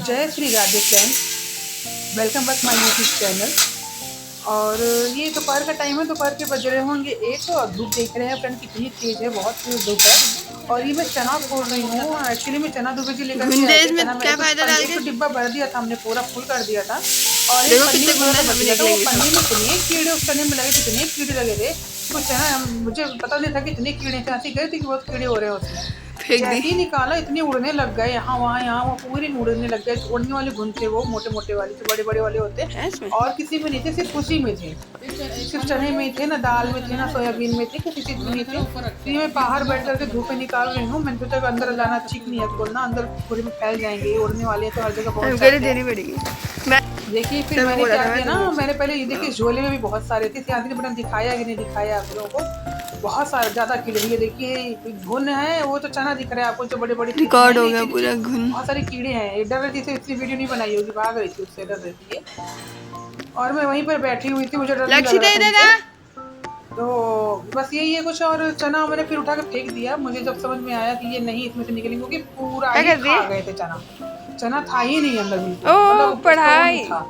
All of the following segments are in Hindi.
जय Shri Radhe friends, welcome back my YouTube channel. और ये दोपहर का टाइम है, दोपहर के बज रहे होंगे एक, और धूप देख रहे हैं फ्रेंड कितनी तेज़ है, बहुत तेज़ धूप है। और ये मैं चना फोड़ रही हूँ। एक्चुअली मैं चना 2 बजे लेकर के आए थे। चना मैंने कुछ एक डिब्बा भर दिया था, हमने पूरा फुल कर दिया था। और एक पन्नी में थोड़ा सा बच गया था। वो पन्नी में इतने कीड़े उस चने में लगे थे, इतने कीड़े लगे थे तो चना, मुझे पता नहीं था कि इतने कीड़े थे। ऐसी गए थे कि बहुत कीड़े हो रहे हैं उसमें। जैसे ही निकाला इतने उड़ने लग गए, यहाँ वहाँ पूरी उड़ने लग गए। उड़ने वाले घुन थे, वो मोटे मोटे वाले जो बड़े बड़े वाले होते हैं। और किसी में नहीं थे, सिर्फ उसी में थे, सिर्फ चने में थे, ना दाल में थे, ना सोयाबीन में थे, किसी चीज़ में नहीं थे। तो ये मैं बाहर बैठ करके धूप में निकाल रही हूँ। मैंने सोचा अंदर लाना ठीक नहीं है, खोलना, अंदर पूरे में फैल जाएंगे, उड़ने वाले हैं तो हर जगह पहुँच जाएंगे। देखिए फिर मैंने क्या किया ना, मैंने पहले ये देखिए झोले में भी बहुत सारे थे। आदमी ने बना दिखाया कि नहीं दिखाया आप लोगों को, बहुत सारे ज़्यादा कीड़े। ये देखिए घुन है, वो तो चना दिख रहा है आपको, जो बड़े बड़े रिकॉर्ड हो गया पूरा घुन। बहुत सारे कीड़े हैं। डर रही थी इसलिए वीडियो नहीं बनाई होगी, भाग रही थी उससे, डर रही थी। और मैं वहीं पर बैठी हुई थी, मुझे डर नहीं लग रहा था। तो बस यही है कुछ। और चना मैंने फिर उठा कर फेंक दिया। मुझे जब समझ में आया कि ये नहीं इसमें से निकलेंगे, क्योंकि पूरा ही खा गए थे चना। चना था ही नहीं अंदर बिल्कुल, मतलब पढ़ाई था,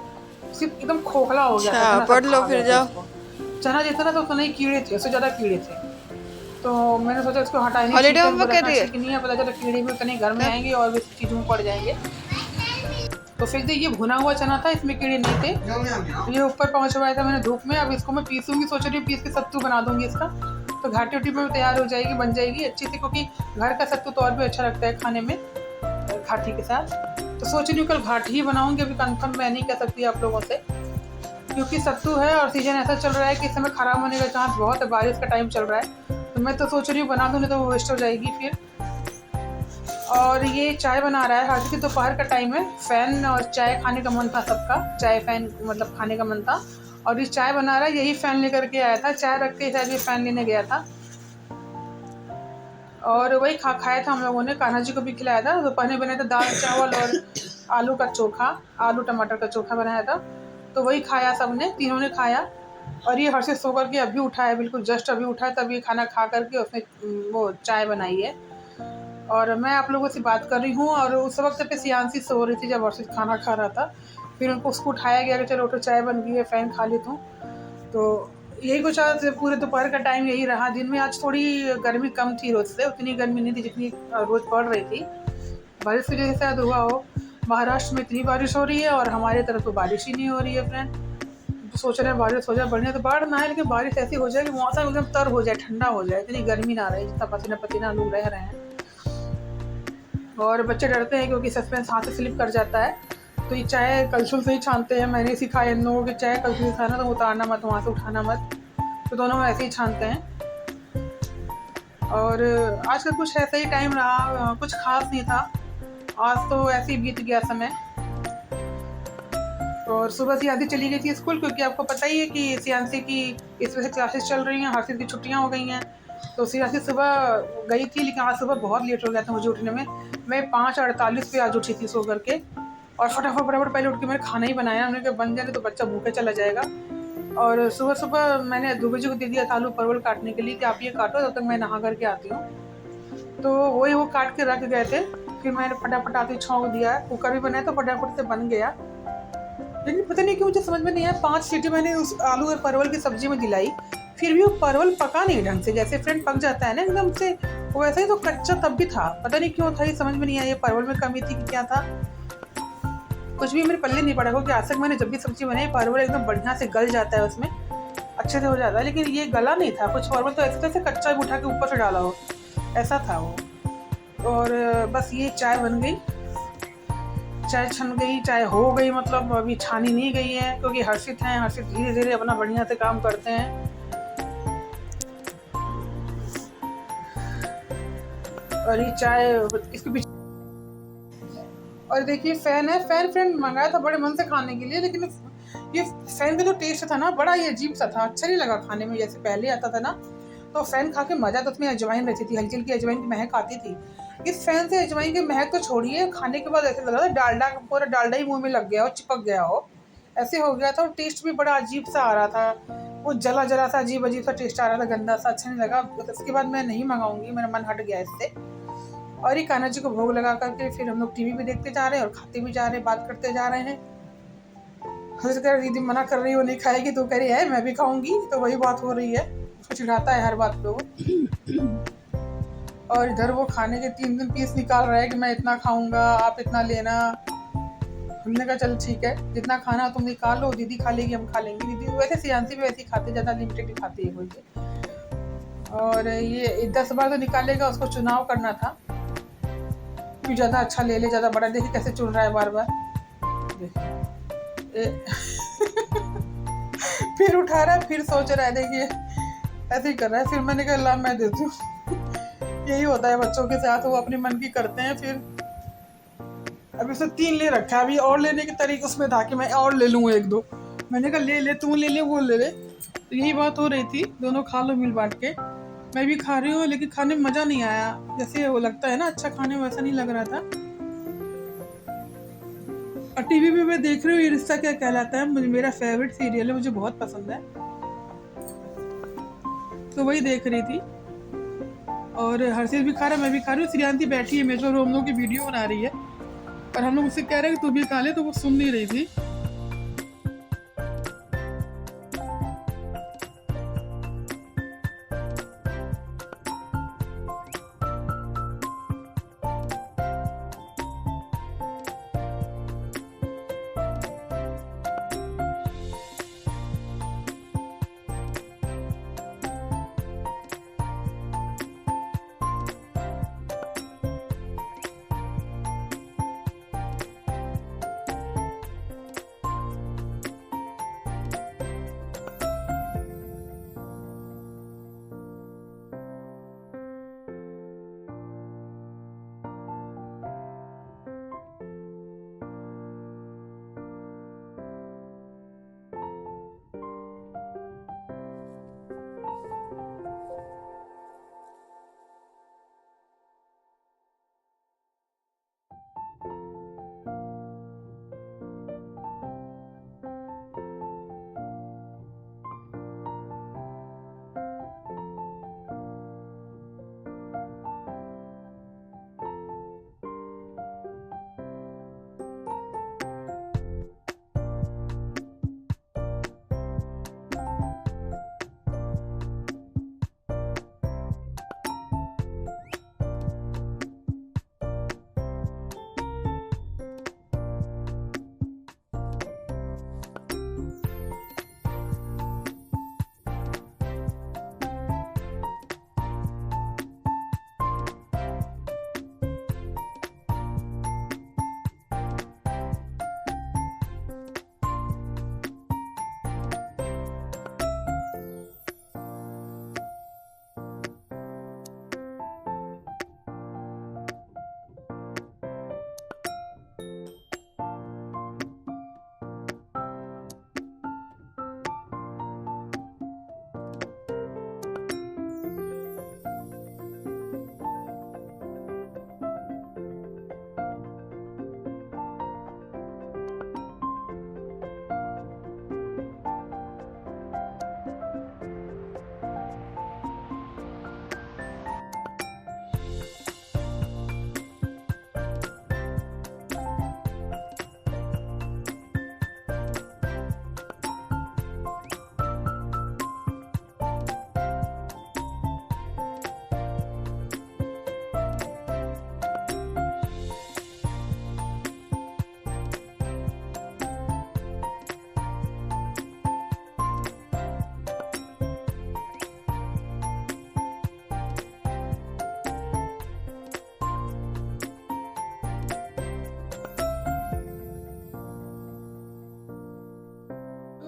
सिर्फ एकदम खोखला हो गया था। पढ़ लो फिर जाओ। चना जितना था उतना ही कीड़े थे, उससे ज़्यादा कीड़े थे। तो मैंने सोचा इसको हटाने हॉलिडे होमवर्क कर रही है कि नहीं है, पता चला कीड़े भी उतने घर में आएंगे और भी चीज़ों में पड़ जाएंगे। तो फिर ये भुना हुआ चना था, इसमें कीड़े नहीं थे। ये ऊपर पहुँचवाया था मैंने धूप में। अब इसको मैं पीसूंगी, सोच रही हूँ पीस के सत्तू बना दूंगी इसका, तो घाटी उटी में तैयार हो जाएगी, बन जाएगी अच्छी सी। क्योंकि घर का सत्तू तो और भी अच्छा लगता है खाने में घाटी के साथ। तो सोच रही हूँ कल घाटी ही बनाऊंगी। अभी कंफर्म मैं नहीं कह सकती आप लोगों से, क्योंकि सत्तू है और सीजन ऐसा चल रहा है कि इस समय ख़राब होने का चांस बहुत है, बारिश का टाइम चल रहा है। तो मैं तो सोच रही हूँ बना दूँ, नहीं तो वो वेस्ट हो जाएगी फिर। और ये चाय बना रहा है हर्षित की, दोपहर का टाइम है। फ़ैन और चाय खाने का मन था सबका, चाय फ़ैन मतलब खाने का मन था। और ये चाय बना रहा है, यही फ़ैन लेकर के आया था, चाय रख के शायद ये फ़ैन लेने गया था। और वही खाया था हम लोगों ने, कान्हा जी को भी खिलाया था। दोपहर में बनाया था दाल चावल और आलू का चोखा, आलू टमाटर का चोखा बनाया था। तो वही खाया सबने, तीनों ने खाया। और ये हर्षित सो करके अभी उठा है, बिल्कुल जस्ट अभी उठा है, तभी खाना खा करके उसने वो चाय बनाई है। और मैं आप लोगों से बात कर रही हूँ। और उस वक्त पे सियांसी सो रही थी जब हर्षित खाना खा रहा था। फिर उनको उसको उठाया गया कि चलो उठो, चाय बन गई है, फ़ैन खा लेता हूँ। तो यही कुछ आज पूरे दोपहर का टाइम यही रहा। दिन में आज थोड़ी गर्मी कम थी रोज़ से, उतनी गर्मी नहीं थी जितनी रोज़ पड़ रही थी। बारिश की वजह से शायद हुआ हो। महाराष्ट्र में इतनी बारिश हो रही है और हमारे तरफ तो बारिश ही नहीं हो रही है फ्रेंड। तो सोच रहे हैं बारिश हो जाए, बढ़िया तो बाढ़ ना आए, लेकिन बारिश ऐसी हो जाए कि मौसम एकदम तर हो जाए, ठंडा हो जाए, इतनी गर्मी ना रहे जितना पसीना पसीना लोग रह रहे हैं। और बच्चे डरते हैं क्योंकि सस्पेंस हाथ से स्लिप कर जाता है। तो ये चाय कलछुल से ही छानते हैं। मैंने सिखाया इन लोगों की, चाय कलछुल से छाना, तो उतारना मत, वहाँ से उठाना मत। तो दोनों ऐसे ही छानते हैं। और आज का कुछ ऐसा ही टाइम रहा, कुछ खास नहीं था आज, तो ऐसे ही बीत गया समय। और सुबह से आधी चली गई थी स्कूल, क्योंकि आपको पता ही है कि सियांसी की इस वजह से क्लासेस चल रही हैं, हर्षित की छुट्टियां हो गई हैं। तो सियांसी सुबह गई थी, लेकिन आज सुबह बहुत लेट हो गया था मुझे उठने में। मैं 5:48 पे आज उठी थी सो करके। और फटाफट पहले उठ के मैंने खाना ही बनाया। हमने कहा बन जाए तो बच्चा भूखे चला जाएगा। और सुबह सुबह मैंने दुबे जी को दे दिया था आलू परवल काटने के लिए कि आप ये काटो, तब तक मैं नहा करके आती हूँ। तो वही वो काट के रख गए थे। फिर मैंने फटाफट आती छौंक दिया, कुकर भी बनाया तो फटाफट से बन गया। लेकिन पता नहीं क्यों मुझे समझ में नहीं आया, 5 सीटी मैंने उस आलू और परवल की सब्जी में दिलाई, फिर भी वो परवल पका नहीं ढंग से। जैसे फ्रेंड पक जाता है ना एकदम से, वैसे ही तो कच्चा तब भी था। पता नहीं क्यों था, ये समझ में नहीं आया, ये परवल में कमी थी कि क्या था। कुछ भी मेरे पल्ले नहीं पड़ा, क्योंकि आज तक मैंने जब भी सब्जी बनाई परवल एकदम बढ़िया से गल जाता है, उसमें अच्छे से हो जाता है। लेकिन ये गला नहीं था, कुछ परवल तो ऐसे तैसे कच्चा उठा के ऊपर से डाला हो, ऐसा था वो। और बस ये चाय बन गई, चाय छन गई, चाय हो गई, मतलब अभी छानी नहीं गई है, क्योंकि हर्षित हैं, हर्षित धीरे धीरे अपना बढ़िया से काम करते हैं। और ये चाय इसके पीछे, और देखिए फ़ैन है, फ़ैन फ्रेंड मंगाया था बड़े मन से खाने के लिए, लेकिन ये फ़ैन का जो टेस्ट था ना, बड़ा ही अजीब सा था, अच्छा नहीं लगा खाने में जैसे पहले आता था ना। तो फ़ैन खा के मज़ा, तो उसमें अजवाइन रहती थी, हल्की हल्की अजवाइन की महक आती थी। इस फ़ैन से अजवाइन की महक तो छोड़िए, खाने के बाद ऐसे लग रहा था डालडा, पूरा डालडा ही मुँह में लग गया हो, चिपक गया हो, ऐसे हो गया था। और टेस्ट भी बड़ा अजीब सा आ रहा था, वो जला जला सा अजीब सा टेस्ट आ रहा था, गंदा सा, अच्छा नहीं लगा। उसके बाद मैं नहीं मंगाऊंगी, मेरा मन हट गया इससे। और ये कान्हा जी को भोग लगा करके फिर हम लोग टीवी भी देखते जा रहे हैं और खाते भी जा रहे हैं, बात करते जा रहे हैं। हर्ष कह रही दीदी मना कर रही हो नहीं खाएगी, तो कह रही है मैं भी खाऊंगी, तो वही बात हो रही है। उसको चिढ़ाता है हर बात पे वो। और इधर वो खाने के 3 पीस निकाल रहा है कि मैं इतना खाऊंगा, आप इतना लेना। हमने कहा चल ठीक है, जितना खाना तुम निकाल लो, दीदी खा लेगी, हम खा लेंगे। दीदी वैसे सियांसी भी वैसे ही खाते, ज़्यादा लिमिटेड ही खाती है कोई के। और ये 10 बार तो निकालेगा, उसको चुनाव करना था कि ज़्यादा अच्छा ले ले, ज़्यादा बड़ा। देखिए कैसे चुन रहा है बार बार, देखिए। फिर उठा रहा है, फिर सोच रहा है, देखिए ऐसे ही कर रहा है। फिर मैंने कहा ला मैं देती हूँ। यही होता है बच्चों के साथ, वो अपनी मन की करते हैं। फिर अभी उसे 3 ले रखा है, अभी और लेने के तरीके उसमें था कि मैं और ले लूँ 1-2। मैंने कहा ले ले, तू ले ले, वो ले ले। तो यही बात हो रही थी, दोनों खा लो मिल बांट के। मैं भी खा रही हूँ, लेकिन खाने में मज़ा नहीं आया, जैसे वो लगता है ना अच्छा खाने में, वैसा नहीं लग रहा था। और टीवी पे मैं देख रही हूँ ये रिश्ता क्या कहलाता है, मुझे मेरा फेवरेट सीरियल है, मुझे बहुत पसंद है, तो वही देख रही थी। और हर्षित भी खा रहा है, मैं भी खा रही हूँ। श्रियांती बैठी है मेरे को, हम लोग की वीडियो बना रही है, और हम लोग उससे कह रहे हैं कि तू भी खा ले, तो वो सुन नहीं रही थी।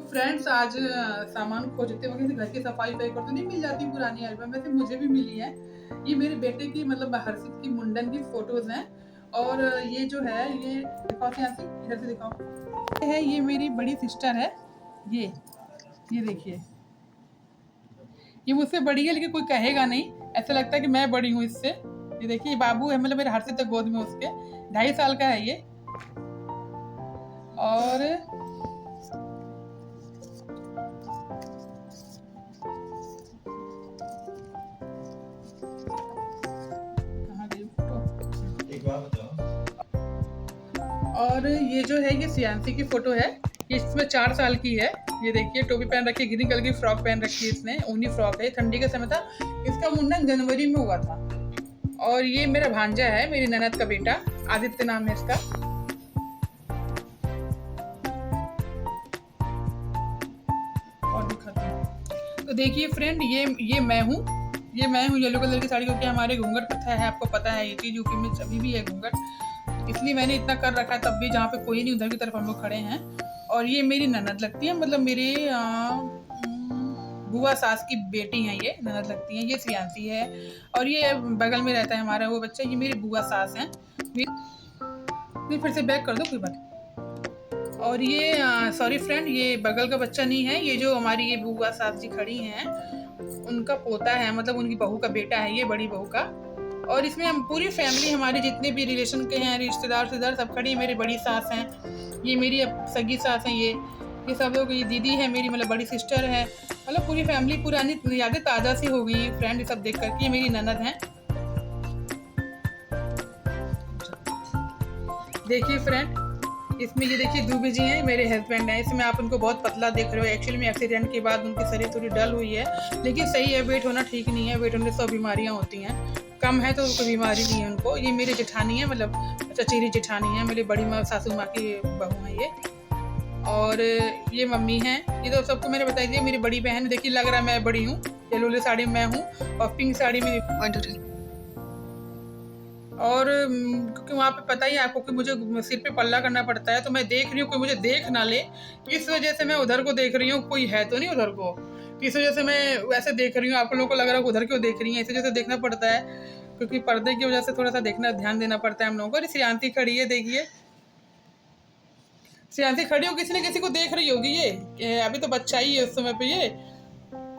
फ्रेंड्स आज सामान खोजते वक्त घर की सफाई करते तो नहीं मिल जाती पुरानी एल्बम, वैसे मुझे भी मिली है। ये मेरे बेटे की मतलब हर्षित की मुंडन की फोटोज हैं। और ये जो है ये दिखाओ सियांसी, इधर से दिखाओ। ये है, ये मेरी बड़ी सिस्टर है। ये देखिए, ये मुझसे बड़ी है लेकिन कोई कहेगा नहीं, ऐसा लगता है कि मैं बड़ी हूँ इससे। ये देखिए, ये बाबू है, मतलब मेरे हर्षित तक गोद में उसके 2.5 साल का है ये। और कहाँ गई फोटो? और ये जो है ये सियांसी की फ़ोटो है, इसमें 4 साल की है। ये देखिए टोपी पहन रखी है, ग्रीन कलर की फ्रॉक पहन रखी है इसने, ऊनी फ्रॉक है, ठंडी का समय था। इसका मुंडन जनवरी में हुआ था। और ये मेरा भांजा है, मेरी ननद का बेटा, आदित्य नाम है इसका। और दिखाती हूँ। तो देखिए फ्रेंड, ये मैं हूँ, येलो कलर की साड़ी, क्योंकि हमारे घूंघट प्रथा है, आपको पता है ये चीज़, यूपी में अभी भी है घूंघट, इसलिए मैंने इतना कर रखा है, तब भी जहाँ पे कोई नहीं उधर की तरफ हम लोग खड़े हैं। और ये मेरी ननद लगती है, मतलब मेरे बुआ सास की बेटी हैं, ये ननद लगती हैं। ये सियांसी है और ये बगल में रहता है हमारा वो बच्चा, ये मेरी बुआ सास हैं। फिर से बैक कर दो, कोई बात। और ये सॉरी फ्रेंड, ये बगल का बच्चा नहीं है, ये जो हमारी ये बुआ सास जी खड़ी हैं उनका पोता है, मतलब उनकी बहू का बेटा है ये, बड़ी बहू का। और इसमें हम पूरी फैमिली, हमारे जितने भी रिलेशन के हैं, रिश्तेदार सब खड़ी है। मेरी बड़ी सास हैं, ये मेरी सगी सास हैं, ये सब लोग, ये दीदी है मेरी, मतलब बड़ी सिस्टर है, मतलब पूरी फैमिली, पुरानी यादें ताज़ा सी हो गई हैं फ्रेंड, ये सब देख करके। ये मेरी ननद हैं। देखिए फ्रेंड, इसमें ये देखिए दूबी जी हैं, मेरे हस्बैंड हैं। इसमें आप उनको बहुत पतला देख रहे हो, एक्चुअली में एक्सीडेंट के बाद उनकी शरीर थोड़ी डल हुई है, लेकिन सही है, वेट होना ठीक नहीं है, वेट होने से 100 बीमारियाँ होती हैं, कम है तो कोई बीमारी नहीं है उनको। ये मेरी जेठानी है, मतलब चचेरी जेठानी है, मेरी बड़ी माँ, सासू माँ की बहू हैं ये। और ये मम्मी हैं, ये तो सबको मैंने बताई दी, मेरी बड़ी बहन। देखिए लग रहा है मैं बड़ी हूँ, येलो साड़ी में मैं हूँ और पिंक साड़ी में। और क्योंकि वहाँ पे पता ही है आपको कि मुझे सिर पे पल्ला करना पड़ता है, तो मैं देख रही हूँ कोई मुझे देख ना ले, इस वजह से मैं उधर को देख रही हूँ, कोई है तो नहीं उधर को, इस वजह से मैं वैसे देख रही हूँ। आप लोगों को लग रहा है उधर क्यों देख रही हैं, इस वजह से देखना पड़ता है, क्योंकि पर्दे की वजह से थोड़ा सा देखना, ध्यान देना पड़ता है हम लोगों को। सियांती खड़ी है, देखिए सियांती खड़ी हो, किसी न किसी को देख रही होगी ये, अभी तो बच्चा ही है उस समय पे ये,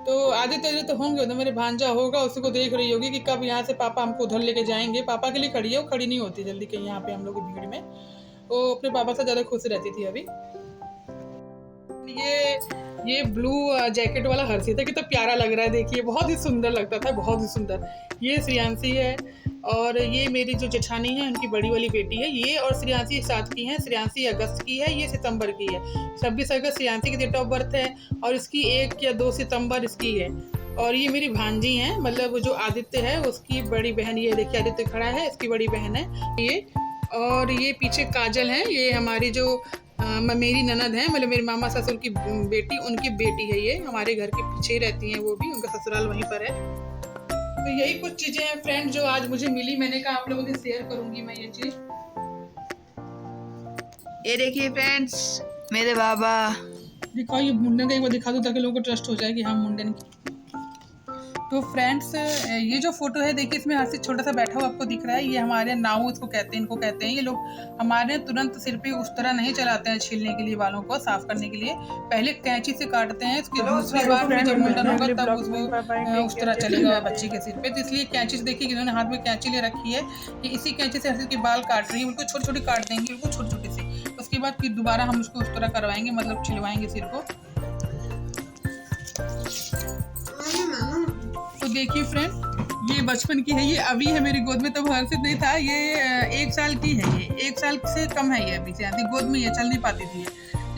तो आधे तो होंगे उधर, मेरे भांजा होगा, उसी को देख रही होगी कि कब यहाँ से पापा हमको उधर लेके जाएंगे। पापा के लिए खड़ी है, वो खड़ी नहीं होती जल्दी कहीं यहाँ पे हम लोग की भीड़ में, वो अपने पापा से ज़्यादा खुश रहती थी। अभी ये ब्लू जैकेट वाला हर्षित है, कितना तो प्यारा लग रहा है, देखिए बहुत ही सुंदर लगता था, बहुत ही सुंदर। ये श्रेयांसी है और ये मेरी जो जेठानी है उनकी बड़ी वाली बेटी है ये, और श्रेयांसी साथ की है। श्रेयांसी अगस्त की है, ये सितंबर की है। 26 अगस्त श्रेयांसी की डेट ऑफ बर्थ है और इसकी 1 या 2 सितंबर इसकी है। और ये मेरी भांजी हैं, मतलब जो आदित्य है उसकी बड़ी बहन, ये देखिए आदित्य खड़ा है, इसकी बड़ी बहन है ये। और ये पीछे काजल है, ये हमारी जो मेरी ननद है, मतलब मेरे मामा ससुर की बेटी, उनकी बेटी है ये, हमारे घर के पीछे ही रहती हैं वो भी, उनका ससुराल वहीं पर है। तो यही कुछ चीज़ें हैं फ्रेंड जो आज मुझे मिली, मैंने कहा आप लोगों से शेयर करूंगी मैं ये चीज़। ये देखिए फ्रेंड्स, मेरे बाबा। दिखाओ ये मुंडन का एक बार दिखा दो ताकि लोगों को ट्रस्ट हो जाए कि हाँ मुंडन की। तो फ्रेंड्स ये जो फोटो है देखिए, इसमें हर्षित छोटा सा बैठा हुआ आपको दिख रहा है, ये हमारे नाऊ इसको कहते हैं, इनको कहते हैं। ये लोग हमारे तुरंत सिर पे उस तरह नहीं चलाते हैं छीलने के लिए, बालों को साफ करने के लिए, पहले कैंची से काटते हैं, इसकी दूसरी बार में जब मुंडन होगा तब उसको उस तरह चलेगा बच्चे के सिर पे। तो इसलिए कैंची से देखिए इन्होंने हाथ में कैंची ले रखी है, कि इसी कैंची से हर्षित के बाल काट रही है, बिल्कुल छोटी छोटी काट देंगे, बिल्कुल छोटी छोटी से। उसके बाद फिर दोबारा हम उसको उस तरह करवाएंगे, मतलब छिलवाएंगे सिर को। तो देखिए फ्रेंड, ये बचपन की है, ये अभी है मेरी गोद में, तब हर्षित नहीं था, ये 1 साल की है, ये 1 साल से कम है ये अभी से, गोद में ये चल नहीं पाती थी।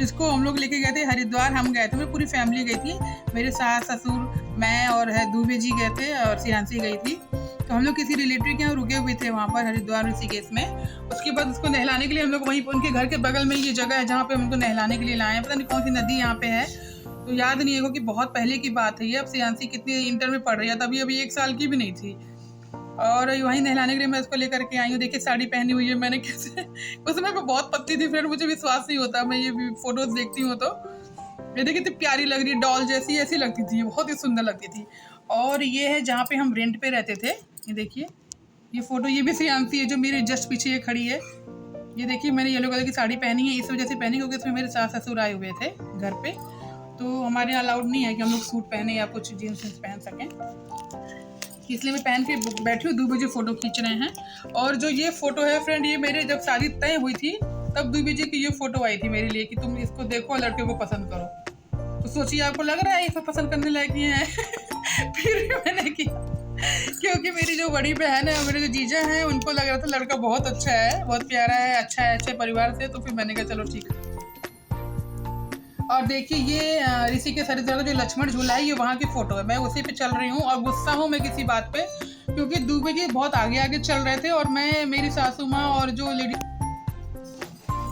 इसको हम लोग लेके गए थे हरिद्वार, हम गए थे, मेरी पूरी फैमिली गई थी, मेरे सास ससुर, मैं और है दूबे जी गए थे और सियांसी गई थी। तो हम लोग किसी रिलेटिव के यहाँ रुके हुए थे वहाँ पर हरिद्वार ऋषिकेश में। उसके बाद उसको नहलाने के लिए हम लोग वहीं, उनके घर के बगल में ये जगह है जहाँ पे हम उनको नहलाने के लिए लाए हैं, पता नहीं कौन सी नदी यहाँ पे है, तो याद नहीं है कि बहुत पहले की बात है ये। अब सियांसी कितनी इंटर में पढ़ रही है, तभी अभी 1 साल की भी नहीं थी। और वहीं नहलाने के लिए मैं उसको लेकर के आई हूँ। देखिए साड़ी पहनी हुई है मैंने, कैसे उस समय पे बहुत पतली थी फ्रेंड, मुझे विश्वास नहीं होता, मैं ये फोटोज देखती हूँ तो ये देखिए कितनी प्यारी लग रही है, डॉल जैसी ऐसी लगती थी, बहुत ही सुंदर लगती थी। और ये है जहाँ पे हम रेंट पे रहते थे, ये देखिए ये फोटो, ये भी सियांसी है जो मेरे जस्ट पीछे ये खड़ी है। ये देखिए मैंने येलो कलर की साड़ी पहनी है, इस वजह से पहनी क्योंकि इसमें मेरे सास ससुर आए हुए थे घर पे, तो हमारे यहाँ अलाउड नहीं है कि हम लोग सूट पहने या कुछ जीन्स पहन सकें, इसलिए मैं पहन के बैठी हूँ। 2 बजे फ़ोटो खींच रहे हैं। और जो ये फ़ोटो है फ्रेंड, ये मेरे जब शादी तय हुई थी तब 2 बजे की ये फ़ोटो आई थी मेरे लिए कि तुम इसको देखो और लड़के को पसंद करो। तो सोचिए आपको लग रहा है ये सब पसंद करने लायक ही है फिर भी मैंने किया। क्योंकि मेरी जो बड़ी बहन है, मेरे जो जीजा हैं, उनको लग रहा था लड़का बहुत अच्छा है, बहुत प्यारा है, अच्छा है, अच्छे परिवार से, तो फिर मैंने कहा चलो ठीक है। और देखिए ये ऋषिकेश हरिद्वार का जो लक्ष्मण झूला है, ये वहाँ की फोटो है। मैं उसी पे चल रही हूँ और गुस्सा हूँ मैं किसी बात पे, क्योंकि दुबे जी बहुत आगे आगे चल रहे थे और मैं, मेरी सासू माँ और जो लेडी,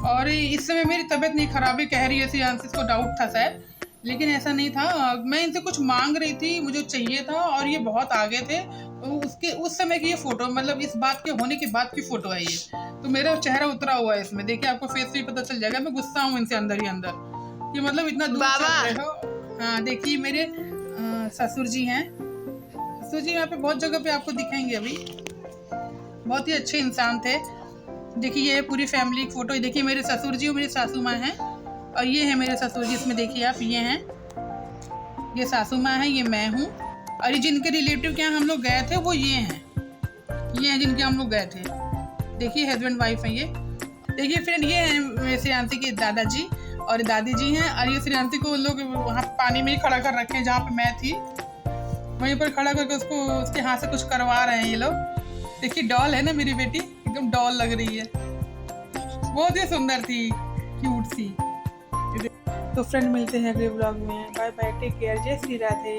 और इस समय मेरी तबीयत नहीं खराब है, कह रही है सियांसिस को डाउट था शायद, लेकिन ऐसा नहीं था। मैं इनसे कुछ मांग रही थी, मुझे चाहिए था, और ये बहुत आगे थे। तो उसके उस समय की ये फोटो, मतलब इस बात के होने के बाद की फोटो है ये। तो मेरा चेहरा उतरा हुआ है इसमें, देखिए आपको फेस भी पता चल जाएगा। मैं गुस्सा हूँ इनसे अंदर ही अंदर कि मतलब इतना दूर चल रहे हो। हाँ देखिए मेरे ससुर जी हैं। ससुर जी यहाँ पे बहुत जगह पे आपको दिखाएंगे अभी, बहुत ही अच्छे इंसान थे। देखिए ये पूरी फैमिली की फोटो। देखिए मेरे ससुर जी और मेरी सासू माँ हैं, और ये है मेरे ससुर जी। इसमें देखिए आप, ये हैं, ये सासू माँ है, ये मैं हूँ, और ये जिनके रिलेटिव के यहाँ हम लोग गए थे वो ये हैं, ये हैं जिनके हम लोग गए थे। देखिए हस्बैंड वाइफ है ये। देखिए फ्रेंड ये हैं श्रेयांशी के दादाजी और दादी जी हैं, और ये श्रेयांशी को लोग वहाँ पानी में ही खड़ा कर रखे हैं जहाँ पे मैं थी, वहीं पर खड़ा करके उसको उसके हाथ से कुछ करवा रहे हैं ये लोग। देखिए डॉल है ना मेरी बेटी, एकदम डॉल लग रही है, बहुत ही सुंदर थी, क्यूट सी। तो फ्रेंड मिलते हैं अगले ब्लॉग में। बाय बाय, टेक केयर, जय श्री राधे।